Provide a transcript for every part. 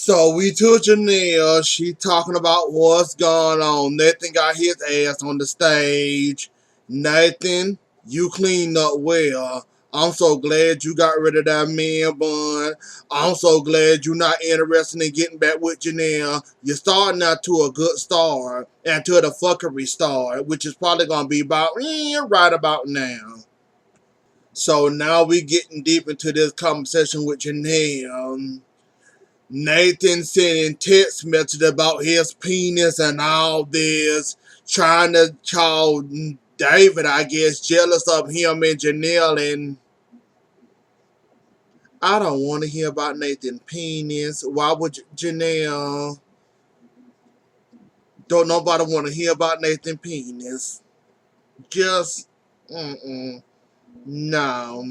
So we took Jenelle. She talking about what's going on. Nathan got his ass on the stage. Nathan, you cleaned up well. I'm so glad you got rid of that man bun. I'm so glad you're not interested in getting back with Jenelle. You're starting out to a good start and to the fuckery start, which is probably gonna be about right about now. So now we getting deep into this conversation with Jenelle. Nathan sending text messages about his penis and all this, trying to call David, I guess, jealous of him and Jenelle. And I don't want to hear about Nathan's penis. Why would Jenelle? Don't nobody want to hear about Nathan's penis. Just, mm-mm. No,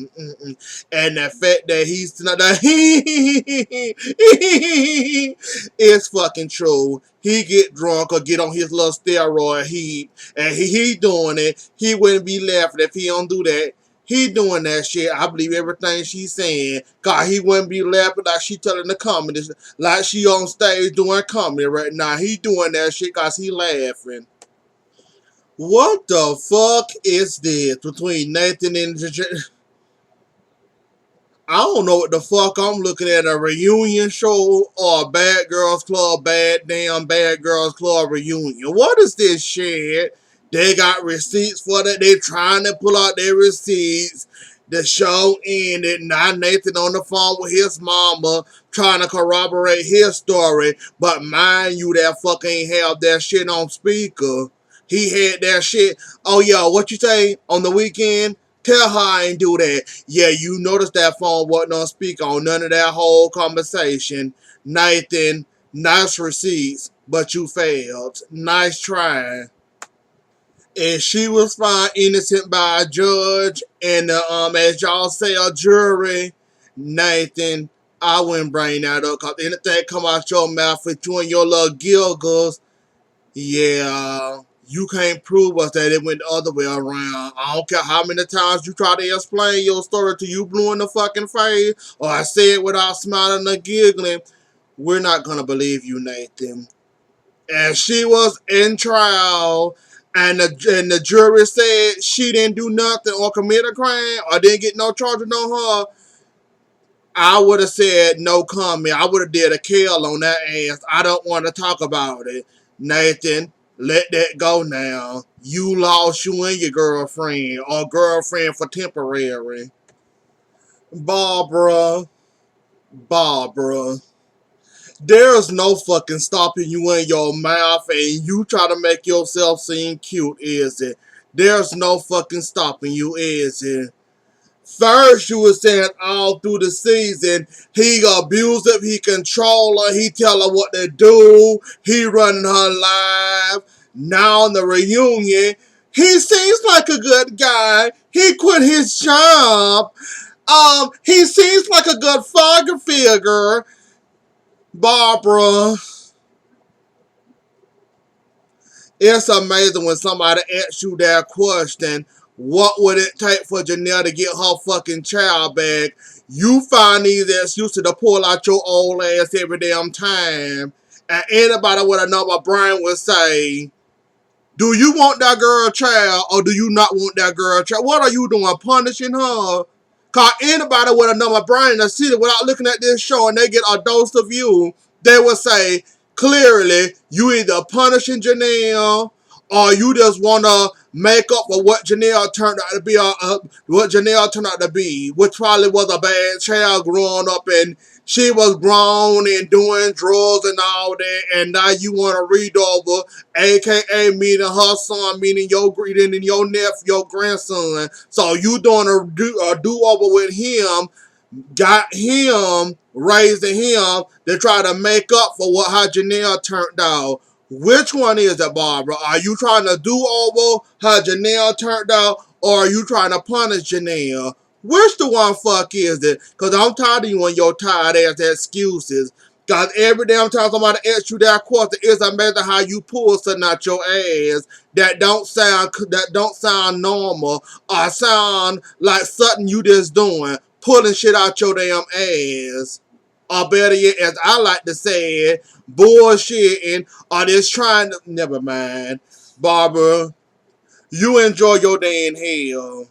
and the fact that he's not that is fucking true. He get drunk or get on his little steroid heap, and he doing it. He wouldn't be laughing if he don't do that. He doing that shit. I believe everything she's saying. God, he wouldn't be laughing like she telling the comedy, like she on stage doing comedy right now. He doing that shit cause he laughing. What the fuck is this between Nathan and I don't know what the fuck I'm looking at, a reunion show or a Bad Girls Club, Bad Girls Club reunion. What is this shit? They got receipts for that. They trying to pull out their receipts. The show ended. Now Nathan on the phone with his mama trying to corroborate his story. But mind you, that fucker ain't have that shit on speaker. He had that shit. Oh, yeah, what you say on the weekend? Tell her I ain't do that. Yeah, you noticed that phone wasn't on speaker on none of that whole conversation. Nathan, nice receipts, but you failed. Nice try. And she was found innocent by a judge and as y'all say, a jury. Nathan, I wouldn't bring that up because anything come out your mouth with you and your little giggles, yeah, you can't prove us that it went the other way around. I don't care how many times you try to explain your story to you blue in the fucking face, or I say it without smiling or giggling. We're not gonna believe you, Nathan. And she was in trial, and the jury said she didn't do nothing or commit a crime or didn't get no charges on her. I would have said no comment. I would have did a kill on that ass. I don't want to talk about it. Nathan, let that go now. You lost you and your girlfriend, or girlfriend for temporary. Barbara, Barbara, there's no fucking stopping you in your mouth and you try to make yourself seem cute, is it? There's no fucking stopping you, is it? First, you were saying all through the season, he abusive, he control her, he tell her what to do, he running her live. Now in the reunion, he seems like a good guy. He quit his job. He seems like a good father figure. Barbara, it's amazing when somebody asks you that question. What would it take for Jenelle to get her fucking child back? You find these excuses to pull out your old ass every damn time. And anybody with another brain would say, do you want that girl child or do you not want that girl child? What are you doing, punishing her? Cause anybody with another brain in the city without looking at this show and they get a dose of you, they would say, clearly, you either punishing Jenelle or you just want to make up for what Jenelle turned out to be, which probably was a bad child growing up and she was grown and doing drugs and all that, and now you want to read over, aka meaning her son, meaning your nephew, your grandson. So you doing a do over with him, got him, raising him to try to make up for what how Jenelle turned out. Which one is it, Barbara? Are you trying to do over how Jenelle turned out, or are you trying to punish Jenelle? Which the one fuck is it? Because I'm tired of you and your tired ass excuses. Because every damn time somebody asks you that question, it's amazing how you pull something out your ass that don't sound normal or sound like something you just doing. Pulling shit out your damn ass. or better yet, as I like to say it, bullshitting, or just trying to, never mind. Barbara, you enjoy your day in hell.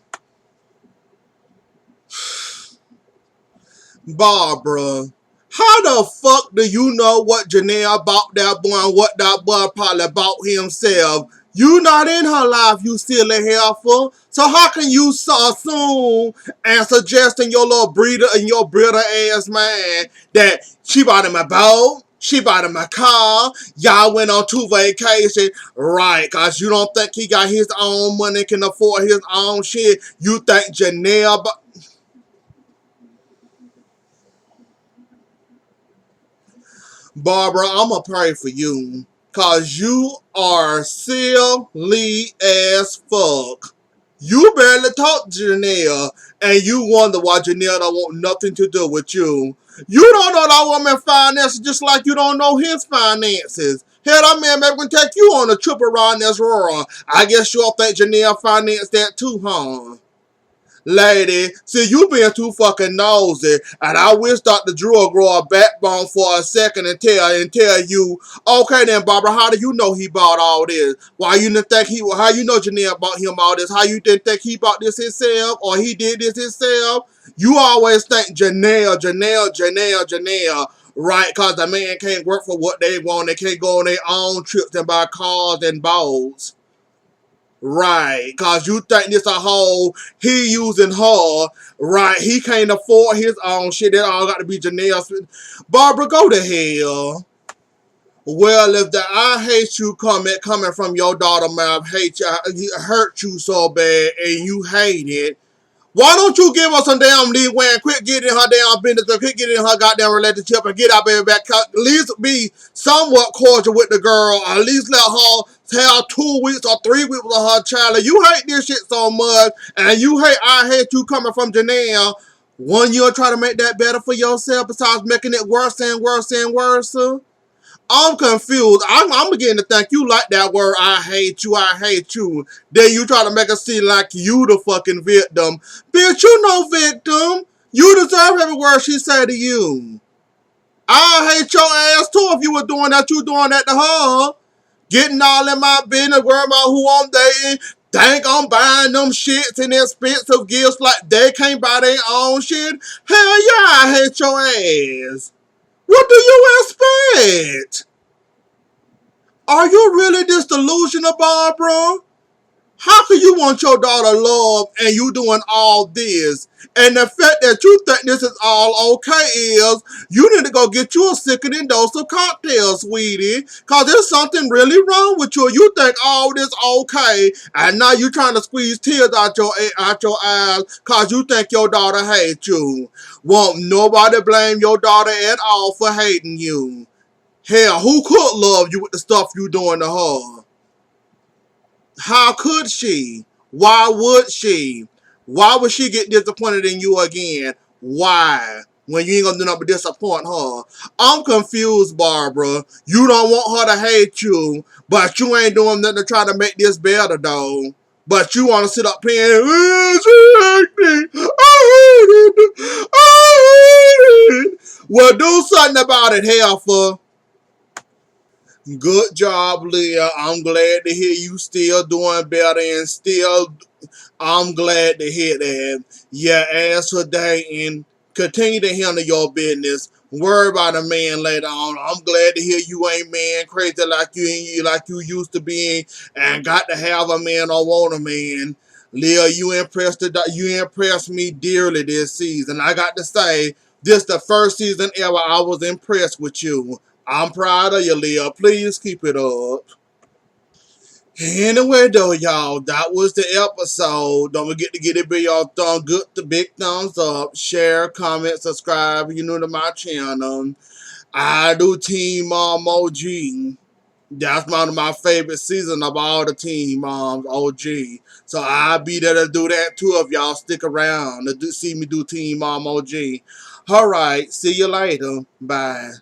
Barbara, how the fuck do you know what Jenelle bought that boy and what that boy probably bought himself? You not in her life, you still a heifer. So how can you so assume and suggest in your little breeder and your breeder ass man that she bought him a boat, she bought him a car, y'all went on 2 vacations, right? Cause you don't think he got his own money, can afford his own shit. You think Jenelle Barbara, I'ma pray for you. Cause you are silly as fuck. You barely talk to Jenelle, and you wonder why Jenelle don't want nothing to do with you. You don't know that woman's finances just like you don't know his finances. Hell, that man maybe can take you on a trip around this world. I guess you all think Jenelle financed that too, huh? Lady, see, you being too fucking nosy, and I wish Dr. Drew would grow a backbone for a second and tell you, okay then, Barbara, how do you know he bought all this? Why you didn't think how you know Jenelle bought him all this? How you didn't think he bought this himself, or he did this himself? You always think Janelle, right? Cause the man can't work for what they want, they can't go on their own trips and buy cars and boats. Right, cause you think this a whole he using her, right? He can't afford his own shit. That all got to be Janelle. Barbara, go to hell. Well, if the I hate you coming from your daughter mouth, hate you, hurt you so bad, and you hate it. Why don't you give her some damn leeway and quit getting her damn business and quit getting her goddamn relationship and get our baby back? At least be somewhat cordial with the girl. At least let her have 2 weeks or 3 weeks with her child. And you hate this shit so much, and you hate I hate you coming from Jenelle. One, you'll try to make that better for yourself besides making it worse and worse and worse. I'm confused. I'm beginning to think you like that word, I hate you, I hate you. Then you try to make us seem like you the fucking victim. Bitch, you no victim. You deserve every word she said to you. I hate your ass too if you were doing that, you doing that to her. Getting all in my business, worrying about who I'm dating. Think I'm buying them shits and expensive gifts like they can't buy their own shit. Hell yeah, I hate your ass. What do you expect? Are you really this delusional, Barbara? How can you want your daughter love and you doing all this? And the fact that you think this is all okay is you need to go get you a sickening dose of cocktails, sweetie. Cause there's something really wrong with you. You think all this okay, and now you trying to squeeze tears out your eyes cause you think your daughter hates you. Won't nobody blame your daughter at all for hating you. Hell, who could love you with the stuff you doing to her? How could she? Why would she? Why would she get disappointed in you again? Why? When you ain't gonna do nothing but disappoint her. I'm confused, Barbara. You don't want her to hate you, but you ain't doing nothing to try to make this better, though. But you want to sit up here and, she hate me. I hate it. I hate it. Well, do something about it, Heifer. Good job, Leah. I'm glad to hear you still doing better and still, I'm glad to hear that. Yeah, as for dating, continue to handle your business. Worry about a man later on. I'm glad to hear you ain't man crazy like you used to be and got to have a man or want a man. Leah, you impressed me dearly this season. I got to say, this the first season ever I was impressed with you. I'm proud of you, Leah. Please keep it up. Anyway, though, y'all, that was the episode. Don't forget to get it big thumbs up, share, comment, subscribe if you're new to my channel. I do Team Mom OG. That's one of my favorite seasons of all the Team Moms OG. So I'll be there to do that too if y'all stick around to see me do Team Mom OG. Alright, see you later. Bye.